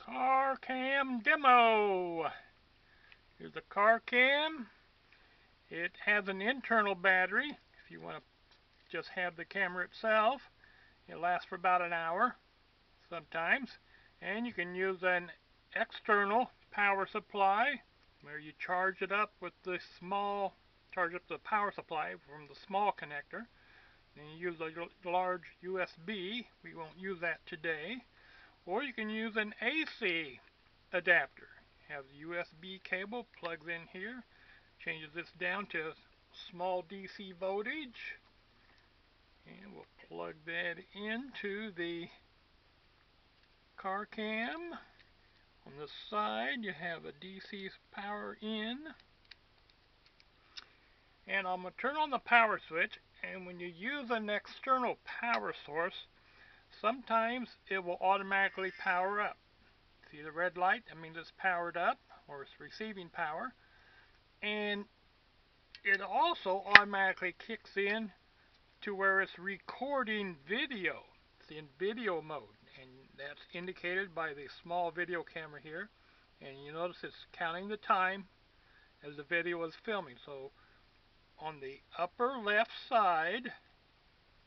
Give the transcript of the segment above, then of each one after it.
CarCam Demo. Here's a CarCam. It has an internal battery. If you want to just have the camera itself, it lasts for about an hour sometimes. And you can use an external power supply where you charge it up with the power supply from the small connector. Then you use a large USB. We won't use that today. Or you can use an AC adapter. Have the USB cable, plugs in here, changes this down to small DC voltage, and we'll plug that into the CarCam. On the side you have a DC power in, and I'm going to turn on the power switch, and when you use an external power source, sometimes it will automatically power up. See the red light? That means it's powered up, or it's receiving power. And it also automatically kicks in to where it's recording video. It's in video mode, and that's indicated by the small video camera here. And you notice it's counting the time as the video is filming. So on the upper left side,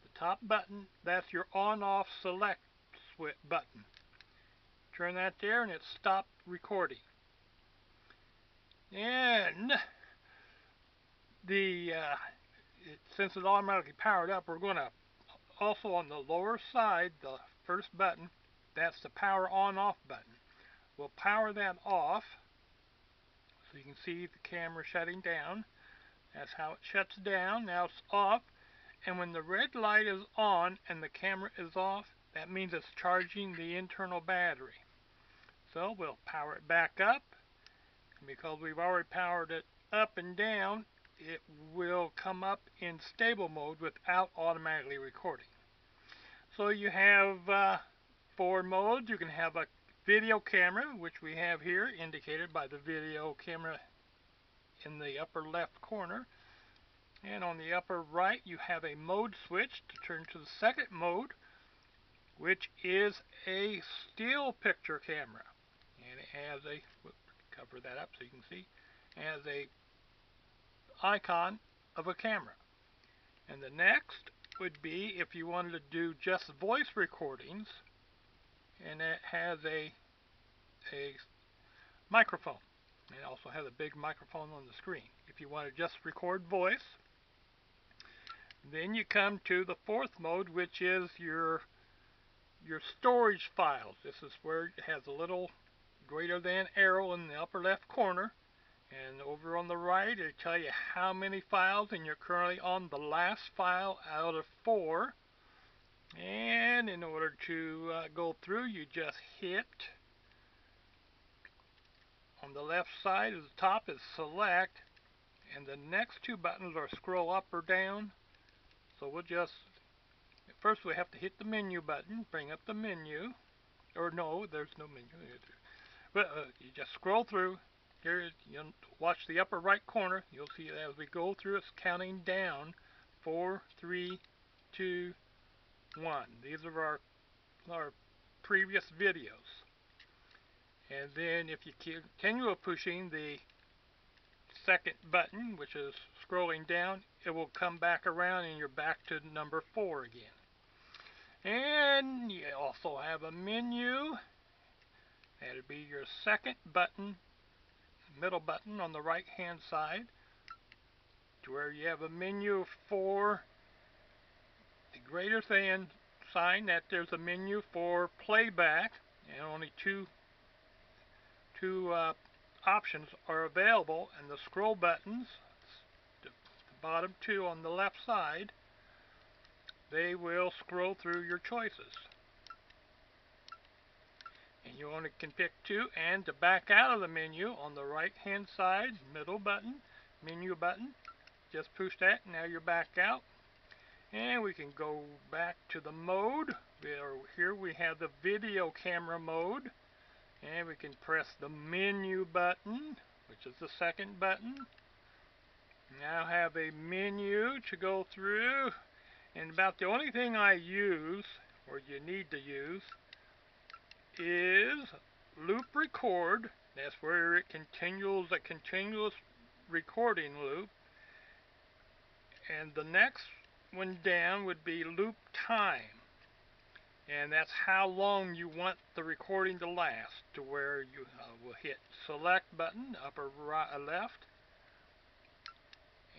the top button, that's your on-off select switch button. Turn that there and it stopped recording. And since it's automatically powered up, we're going to also on the lower side, the first button, that's the power on-off button. We'll power that off so you can see the camera shutting down. That's how it shuts down. Now it's off, and when the red light is on and the camera is off, that means it's charging the internal battery. So we'll power it back up, and because we've already powered it up and down, it will come up in stable mode without automatically recording. So you have 4 modes. You can have a video camera, which we have here indicated by the video camera in the upper left corner. And on the upper right you have a mode switch to turn to the second mode, which is a still picture camera. And it has a, cover that up so you can see, has a icon of a camera. And the next would be if you wanted to do just voice recordings, and it has a microphone. It also has a big microphone on the screen. If you want to just record voice, then you come to the fourth mode, which is your storage files. This is where it has a little greater than arrow in the upper left corner, and over on the right it'll tell you how many files, and you're currently on the last file out of 4. And in order to go through, you just hit on the left side at the top is select, and the next 2 buttons are scroll up or down. So we'll just, first we have to hit the menu button, bring up the menu, or no, there's no menu. But you just scroll through. Here, you watch the upper right corner. You'll see that as we go through, it's counting down. 4, 3, 2, 1. These are our previous videos. And then if you continue pushing the second button, which is scrolling down, it will come back around and you're back to number 4 again. And you also have a menu. That'll be your second button, middle button on the right hand side, to where you have a menu for the greater than sign, that there's a menu for playback, and only two options are available, and the scroll buttons, the bottom 2 on the left side, they will scroll through your choices. And you only can pick 2, and to back out of the menu on the right hand side, middle button, menu button, just push that, now you're back out. And we can go back to the mode. Here we have the video camera mode, and we can press the menu button, which is the second button. Now have a menu to go through, and about the only thing I use, or you need to use, is loop record. That's where it continues a continuous recording loop. And the next one down would be loop time. And that's how long you want the recording to last, to where you will hit select button, upper right, left,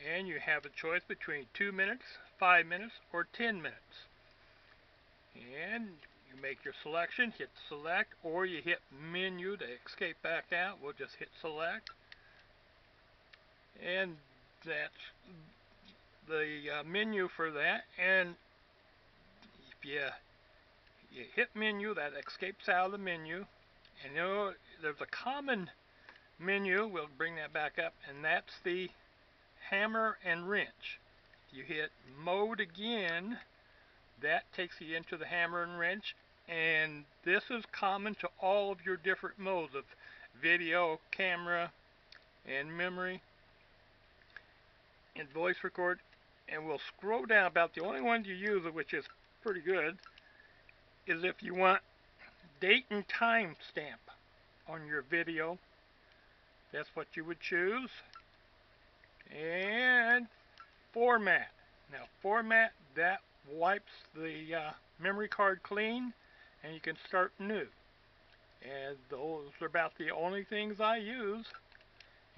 and you have a choice between 2 minutes, 5 minutes, or 10 minutes. And you make your selection, hit select, or you hit menu to escape back out. We'll just hit select. And that's the menu for that. And if you hit menu, that escapes out of the menu. And you know, there's a common menu, we'll bring that back up, and that's the hammer and wrench. You hit mode again, that takes you into the hammer and wrench, and this is common to all of your different modes of video, camera, and memory, and voice record. And we'll scroll down. About the only one you use, which is pretty good, is if you want date and time stamp on your video. That's what you would choose. And format. Now format, that wipes the memory card clean and you can start new. And those are about the only things I use.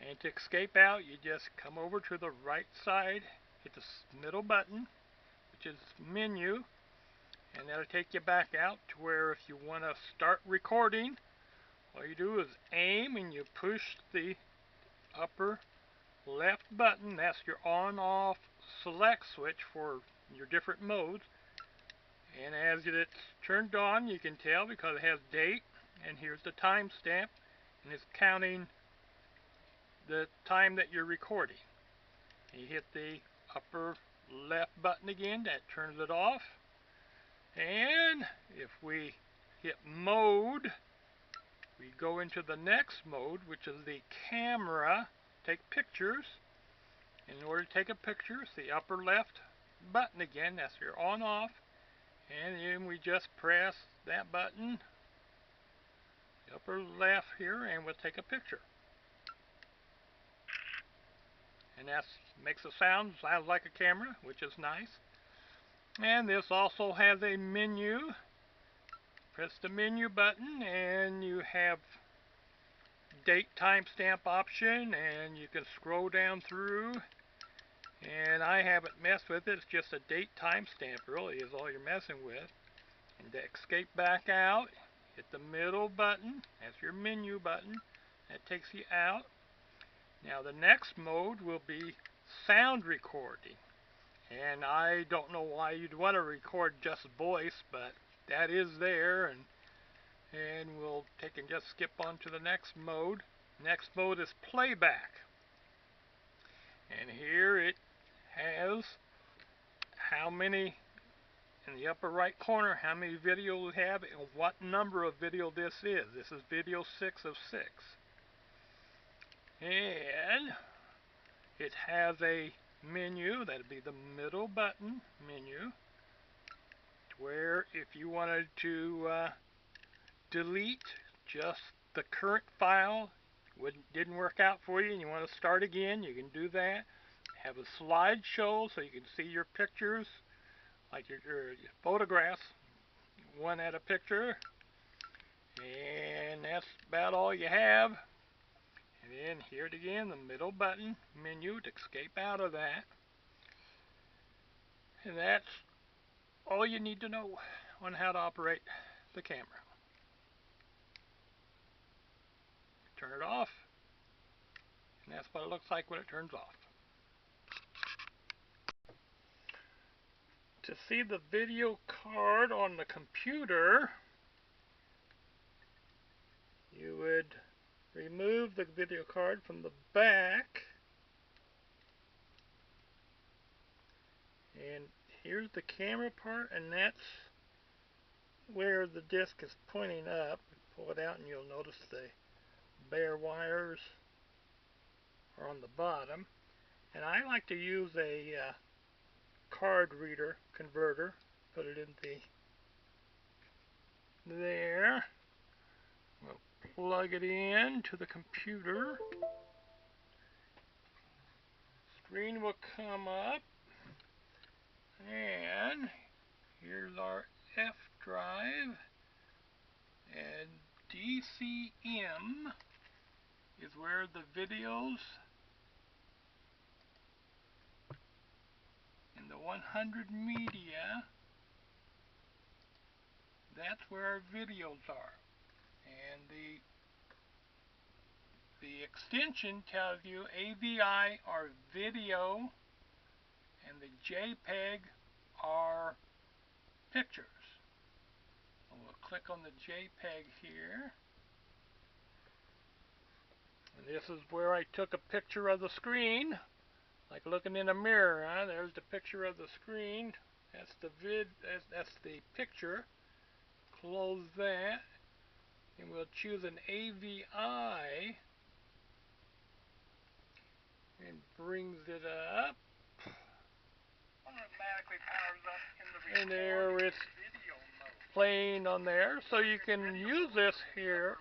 And to escape out, you just come over to the right side, hit the middle button, which is menu, and that'll take you back out to where if you want to start recording, all you do is aim and you push the upper left button. That's your on-off select switch for your different modes. And as it's turned on, you can tell because it has date, and here's the timestamp, and it's counting the time that you're recording. And you hit the upper left button again, that turns it off. And if we hit mode, we go into the next mode, which is the camera, take pictures. In order to take a picture, it's the upper left button again, that's your on off, and then we just press that button, the upper left here, and we'll take a picture. And that makes a sounds like a camera, which is nice. And this also has a menu. Press the menu button and you have date timestamp option, and you can scroll down through, and I haven't messed with it. It's just a date timestamp really is all you're messing with. And to escape back out, hit the middle button, that's your menu button, that takes you out. Now the next mode will be sound recording, and I don't know why you'd want to record just voice, but that is there. And we'll take and just skip on to the next mode. Next mode is playback, and here it has how many, in the upper right corner, how many videos we have and what number of video this is. This is video 6 of 6. And it has a menu, that'd be the middle button menu, where if you wanted to delete just the current file, didn't work out for you and you want to start again, you can do that. Have a slideshow so you can see your pictures, like your photographs, one at a picture, and that's about all you have. And then here it again, the middle button menu to escape out of that. And that's all you need to know on how to operate the camera. Turn it off, and that's what it looks like when it turns off. To see the video card on the computer, you would remove the video card from the back, and here's the camera part, and that's where the disc is pointing up. Pull it out and you'll notice the bare wires are on the bottom. And I like to use a card reader converter. Put it in there. We'll plug it in to the computer. Screen will come up, and here's our F drive, and DCM is where the videos and the 100 media, that's where our videos are. And the extension tells you AVI are video and the JPEG are pictures. And we'll click on the JPEG here. And this is where I took a picture of the screen, like looking in a mirror. There's the picture of the screen. That's the that's the picture. Close that, and we'll choose an AVI, and brings it up. Automatically powers up in the and there it's playing on there, so you can use this here.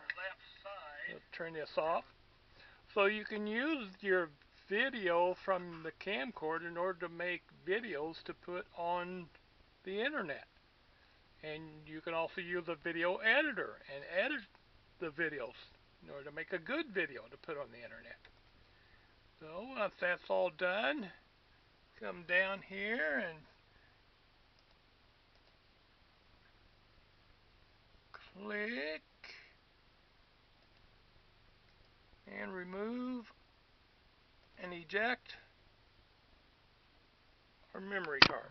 Let's turn this off. So you can use your video from the camcorder in order to make videos to put on the internet. And you can also use a video editor and edit the videos in order to make a good video to put on the internet. So once that's all done, come down here and click and remove and eject our memory card.